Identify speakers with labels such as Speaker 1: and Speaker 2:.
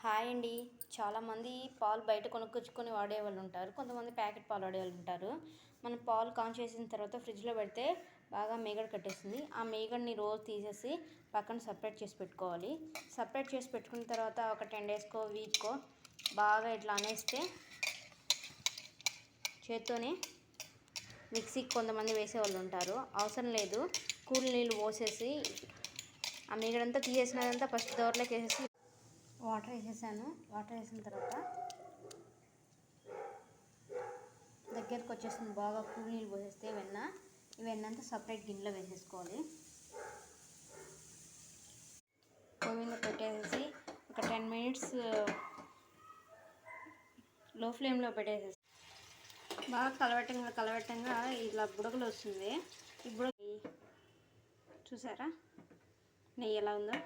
Speaker 1: Hi అండి. చాలామంది పాలు బయట కొనుక్కొచ్చుకొని వాడేవాళ్ళు ఉంటారు, కొంతమంది ప్యాకెట్ పాలు వాడేవాళ్ళు ఉంటారు. మనం పాలు కాన్ చేసిన తర్వాత ఫ్రిడ్జ్లో పెడితే బాగా మీగడ కట్టేస్తుంది. ఆ మీగడని రోజు తీసేసి పక్కన సపరేట్ చేసి పెట్టుకోవాలి. సపరేట్ చేసి పెట్టుకున్న తర్వాత ఒక 10 డేస్కో వీక్కో బాగా ఇట్లా అనేస్తే చేత్తోనే మిక్సీకి కొంతమంది వేసేవాళ్ళు ఉంటారు. అవసరం లేదు, కూల్ నీళ్ళు పోసేసి ఆ మీగడంతా తీసేసినదంతా ఫస్ట్ దోరలోకి వేసేసి వాటర్ వేసేసాను. వాటర్ వేసిన తర్వాత దగ్గరకు వచ్చేస్తుంది. బాగా కూల్ నీళ్ళు పోసేస్తే ఈ వెన్న అంతా సపరేట్ గిన్నెలో వేసేసుకోవాలి. పొయ్యి మీద పెట్టేసి ఒక 10 మినిట్స్ లో ఫ్లేమ్లో పెట్టేసేసి బాగా కలవటంగా ఇలా బుడగలు వస్తుంది. ఈ బుడగ చూసారా నెయ్యి ఎలా ఉందో.